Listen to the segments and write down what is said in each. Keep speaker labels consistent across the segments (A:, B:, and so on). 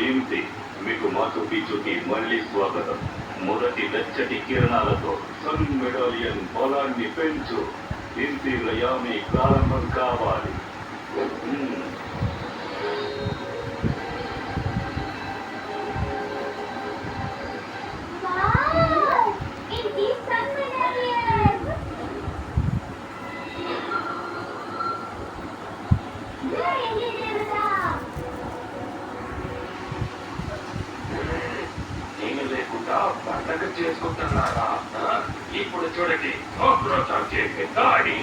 A: ఇంతి మీకు మాచు పిచ్చుకి మళ్ళీ స్వాగతం. మొదటి వెచ్చటి కిరణాలతో సన్ మెడాలియన్ బలాన్ని పెంచు. ఇంతి లయామి ప్రారంభం కావాలి.
B: పండగ చేసుకుంటున్నారా? ఇప్పుడు చూడండి చేసే దాడి.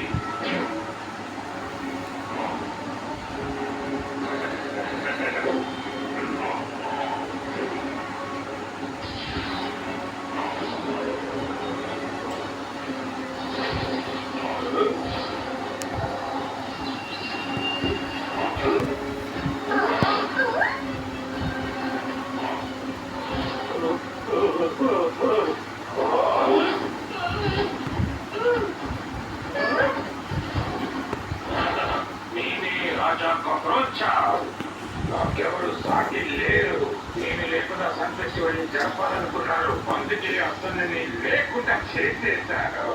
B: నాకెవరు సాటి లేరు. నేను లేకుండా సంతృష్టి వెళ్ళి జరపాలనుకున్నారు. అందుకే అతన్ని లేకుండా చేసేశారు.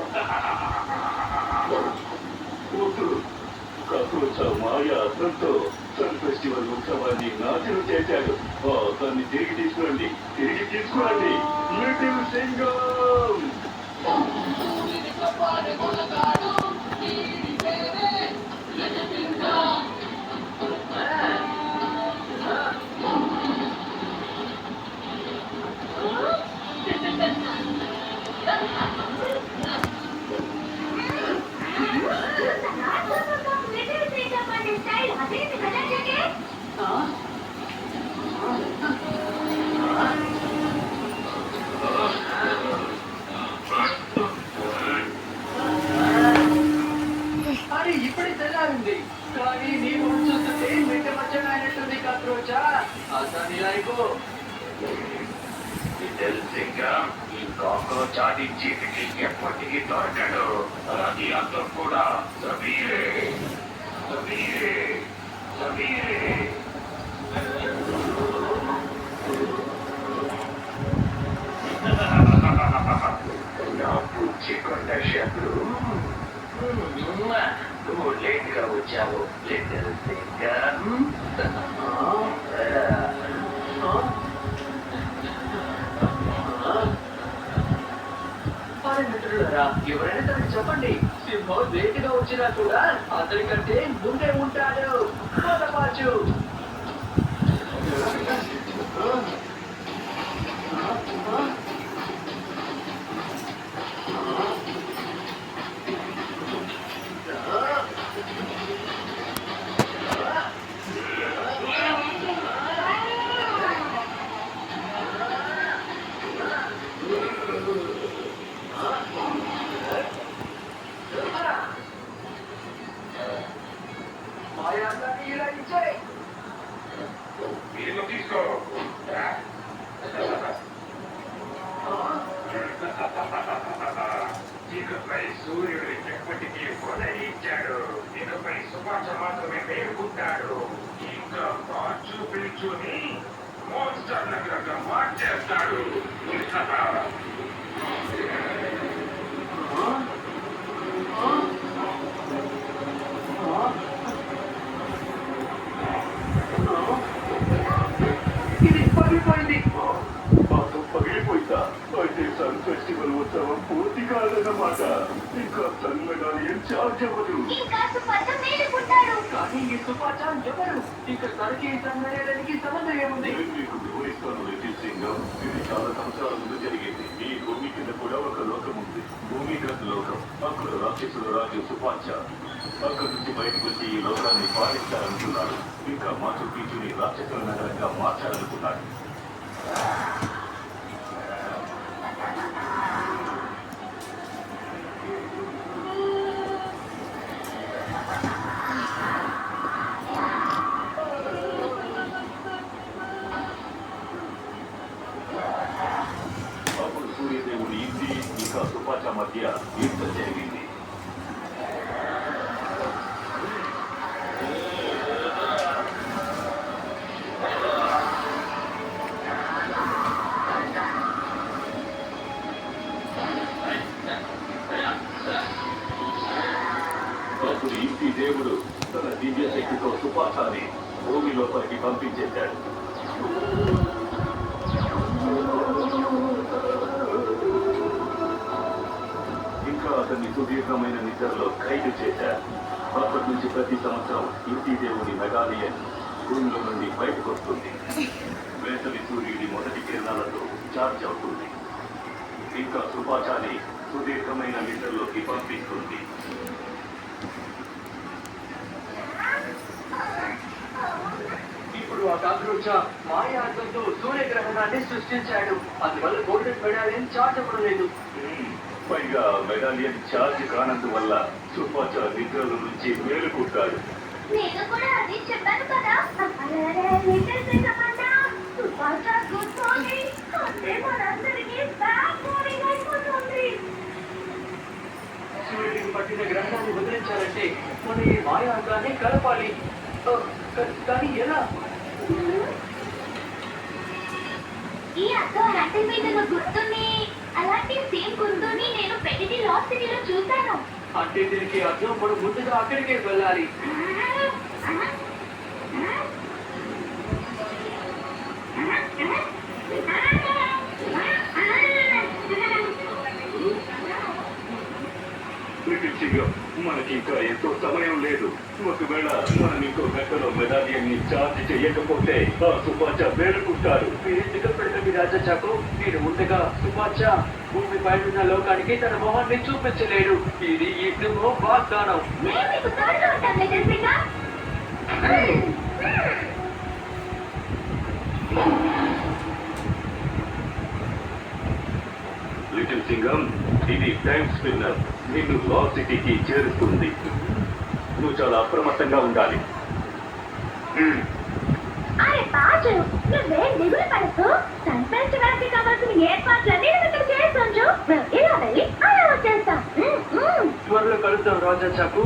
A: మాయ అర్థంతో సన్ ఫెస్టివల్ ఉత్సవాన్ని నాశనం చేశాడు. అతన్ని తిరిగి తీసుకురండి, తిరిగి తీసుకురండి. లిటిల్ సింగం
C: ఇప్పుడే తెల్లారింది. కానీ నీ ముందు చూస్తుంటే మిట్ట మధ్యన అయినట్టుంది కాక్రోచా. అతని లైఫ్
B: ఈ కాక్రోచ్ ఆడి జీవికి ఎప్పటికీ దొరకడు. అది అర్థం కూడా సమీరే సమీరే సమీరే. నా పుచ్చికొండ శత్రు, నువ్వు లేట్గా వచ్చావు. లిటిల్ సింగం.
C: ఎవరైనా తనకి చెప్పండి, సింహం లేటుగా వచ్చినా కూడా అతని కంటే ముందే ఉంటాడు. పాచు
B: తీసుకో. ఇకపై సూర్యుడు ఎప్పటికీ ఉదయించాడు. ఇకపై సుభాష మాత్రమే పేర్కొంటాడు. ఇంకా పాచు పిలుచుని మోన్స్టర్ నగరంగా మార్చేస్తాడు.
C: ఇది పగిలిపోయింది.
A: పగిలిపోయిందా? అయితే సన్ ఫెస్టివల్ ఉత్సవం పూర్తి కాదన్నమాట. ఇంకా సన్ మెడాలియన్ చార్జ్ అవ్వదు.
C: కానీ ఈ సుపాచారం ఎవరు? ఇంకా తనకి సంబంధానికి సంబంధం ఏముంది?
A: మీకు వివరిస్తాను లిటిల్ సింగం. ఇది చాలా సంవత్సరాల ముందు జరిగింది. ఈ భూమి కింద కూడా ఒక లోకం ఉంది, భూమిగత్ లోకం. అక్కడ రాక్షసుల రాజు సుపాచ అక్కడి నుంచి బయటకు వచ్చి ఈ లోకాన్ని పాలించాలనుకున్నాడు. ఇంకా మాచు పిచ్చుని రాక్షసుల నగరంగా మార్చాలనుకున్నాడు. అప్పుడు సూర్యదేవుడి ఇంటి ఇంకా సుపాచ మధ్య యుద్ధం జరిగింది. దివ్య శక్తితో సుపాసాన్ని భూమి లోపలికి పంపించేశాడు. ఇంకా అతన్ని సుదీర్ఘమైన నిద్రలో ఖైదు చేశారు. అప్పటి నుంచి ప్రతి సంవత్సరం ఇంటి దేవుని మెగాలియన్ భూమిలో నుండి బయటకు వస్తుంది. వేసవి సూర్యుడి మొదటి కిరణాలతో చార్జ్ అవుతుంది. ఇంకా సుపాచాని సుదీర్ఘమైన నిద్రలోకి పంపిస్తుంది.
C: ఇప్పుడు ఆ కాక్రోచ మాయా అర్థంతో సూర్యగ్రహణాన్ని సృష్టించాడు. అందువల్ల గోల్డెన్ మెడాలియన్ చార్జ్ అవ్వడం లేదు.
A: పైగా మెడాలియన్ ఛార్జ్ కానందువల్ల సుపాచా నిద్రల నుంచి మేలుకుంటాడు.
D: నేను కూడా అది చెప్పాను కదా.
C: సూర్యుడికి పట్టిన గ్రహణాన్ని వదిలించాలంటే మనం ఈ మాయా అర్థాన్ని కలపాలి. కానీ ఎలా?
D: ఈ అద్దం అలాంటి మీద గుర్తుంది. అలాంటి సేమ్ గుర్తుని నేను పెళ్లి లాస్ట్ సిటీలో చూశాను.
C: అంటే దీనికి అర్థం మనం ముందుగా అక్కడికే వెళ్ళాలి.
A: మనకి ఇంకా ఎంతో సమయం లేదు. ఒకవేళ మనం ఇంకో గంటలో మెడాలియన్ ని చార్జ్ చేయకపోతే ఆ సుపాచా మేలుకుంటారు.
C: మీరు దిగపెడుతుంది రాజా చాకు. నేను ముందుగా సుపాచా భూమి పైన లోకానికి తన మొహాన్ని చూపించలేడు. ఇది ఈ సింహం వాగ్దానం.
A: లిటిల్ సింగం, ఇది టైం స్పిన్నర్ నిన్ను లా సిటీకి చేరుస్తుంది. నువ్వు చాలా అప్రమత్తంగా ఉండాలి.
D: అరే బాజు, నువ్వేం దిగులు పడకు. సంతరించడానికి కావాల్సిన ఏర్పాట్లన్నీ నేను ఇక్కడ చేస్తుంచు. ఇలా వెళ్ళి అలా వచ్చేస్తాం.
C: త్వరలో కలుద్దాం రాజా చాకు.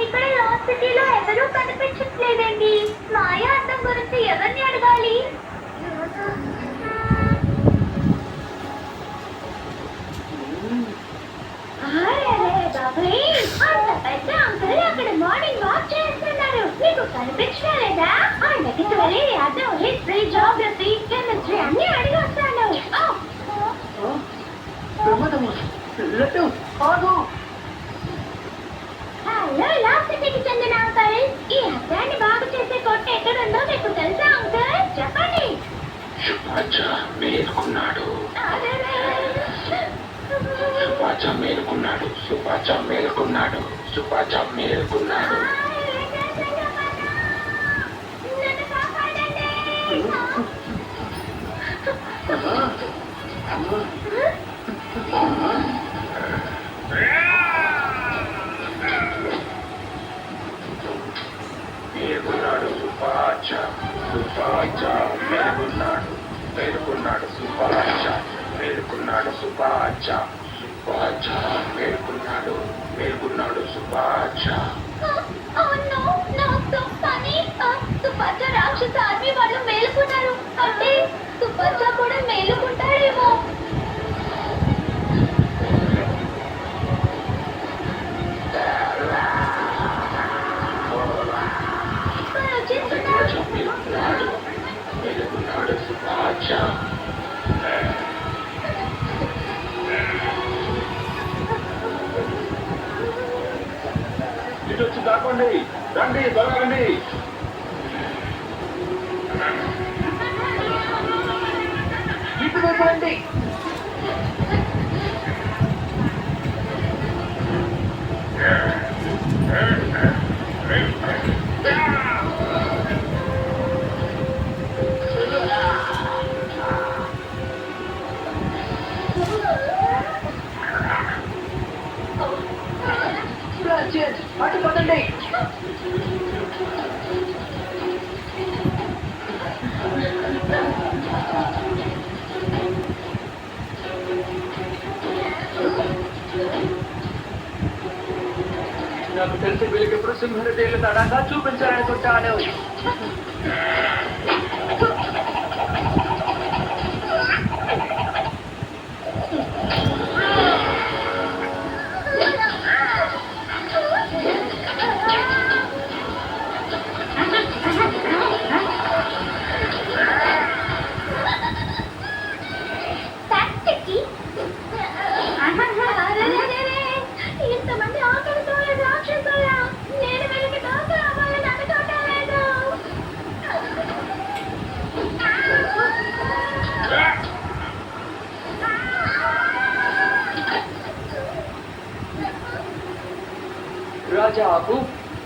D: ఇక్కడ లాస్ట్ సిటీలో ఎవరూ కనిపించట్లేదండి. మాయా అర్థం గురించి ఎవరిని అడగాలి? అక్కడ మార్నింగ్ వాక్ చేస్తున్నారు. నీకు కనిపించడం లేదా? ఆయనకి వెళ్ళి అర్థం, హిస్టరీ, జాగ్రఫీ, కెమిస్ట్రీ అన్ని అడిగి వస్తాను. హలో, లాస్ట్ సిటీకి చెందిన అంకల్. ఈ అర్థాన్ని బాగు చేసే కొట్ట ఎక్కడుందో మీకు తెలుసా అంకల్? చెప్పండి.
B: సుపాచా మేలుకున్నాడు. సుపాచా మేలుకున్నాడు. సుపాచా మేలుకున్నాడు. సుపాచా మేలుకున్నాడు.
D: నన్ను కాపాడండి.
B: మేలుకున్నాడు సుపాచా. సుపాచా మేలుకున్నాడు. మేలుకున్నాడు సుపాచా. మేలుకున్నాడు సుపాచా. సుపాచా మేలుకున్నాడు. మేలుకున్నాడు సుపాచా.
D: సుపాచా రాక్షస ఆర్మీ వాళ్ళు మేలుకున్నారు. అంటే సుపాచా కూడా మేలుకుంటాడేమో.
B: సుపాచా మేలుకున్నాడు. మేలుకున్నాడు సుపాచా.
A: ఇటు వచ్చి దాక్కోండి. రండి, త్వరగా రండి.
C: ఇటువైపు రండి. అటు పదండి. నాకు తెలిసి వీళ్ళకి ఎప్పుడు సింహన తేలు తడాగా చూపించాలనుకుంటాను.
D: ఇంతమంది ఆకలితో రాక్షసుల నేను వెళ్ళి దోశ అవ్వాలని అనుకోవటం లేదు.
C: రాజా ఆకు,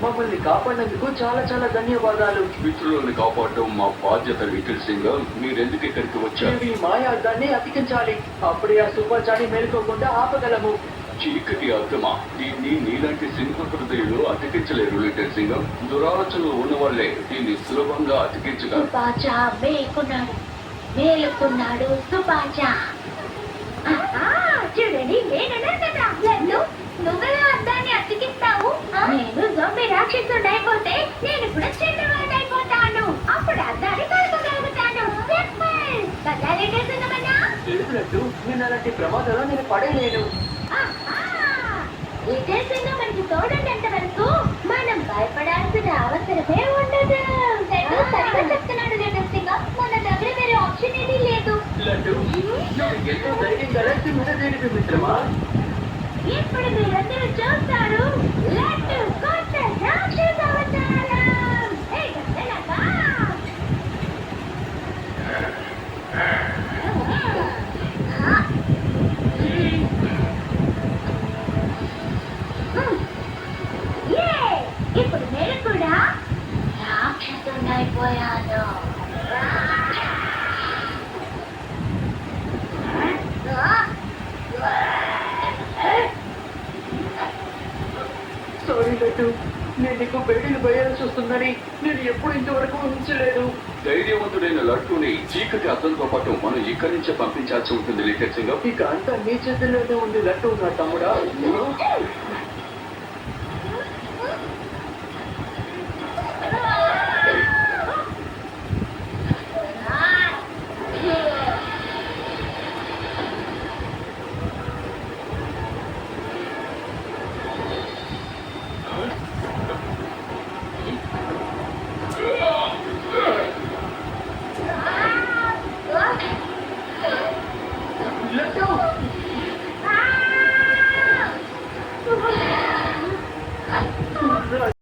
C: మమ్మల్ని కాపాడినందుకు చాలా చాలా ధన్యవాదాలు.
A: మిత్రులను కాపాడటం మా బాధ్యత లిటిల్ సింగర్. మీరెందుకు ఇక్కడికి వచ్చారు?
C: మేము ఈ మాయా అద్దాన్ని అతికించాలి. అప్పుడే ఆ సుపాచాన్ని మేలుకోకుండా ఆపగలము.
A: చీకటి అర్థమా? దీన్ని నీలాంటి సింహ హృదయులు అతికించలేరు లిటిల్ సింగర్. దురాలోచనలు ఉన్నవాళ్లే దీన్ని సులభంగా అతికించగలరు.
D: సుపాచా మేలుకున్నాడు సుపాచా. చూడండి, నేనన్నాను కదా, లడ్డు నువ్వెలా అద్దాన్ని అతికిస్తావు? నేను జొంబి రాక్షసుడు అయిపోతే నేను కూడా చిన్నవాడైపోతాను. అప్పుడు అద్దాన్ని కలుపుగలుగుతాను.
C: లేదు లడ్డు, నేను అలాంటి ప్రమాదంలో నేను పడలేను.
D: విజయసింగ మనకి తోడున్నంత వరకు మనం భయపడాల్సిన అవసరమే ఉండదు. సరిగా చెప్తున్నాడు విజయసింగ, మన దగ్గర వేరే ఆప్షన్ ఏమీ లేదు.
C: లడ్డు, నువ్వు ఎంతో ధైర్యం గల సింహన తేలిపి మిత్రమా.
D: ఇప్పుడు మీరందరూ చూస్తారు లడ్డు కొత్త రాక్షస అవతారం. ఇప్పుడు నేను కూడా రాక్షసుని అయిపోయాను.
C: సారీ లడ్డు, నేను నీకు బయటకు పోయాల్సి వస్తుందని నేను ఎప్పుడు ఇంతవరకు ఊహించలేదు.
A: ధైర్యవంతుడైన లడ్డూని చీకటి అద్దంతో పాటు మనం ఇక్కడి నుంచే పంపించాల్సి ఉంటుంది లిటిల్ సింగర్.
C: ఇక అంతా నీ చేతుల్లోనే ఉంది లడ్డు నా తమ్ముడా.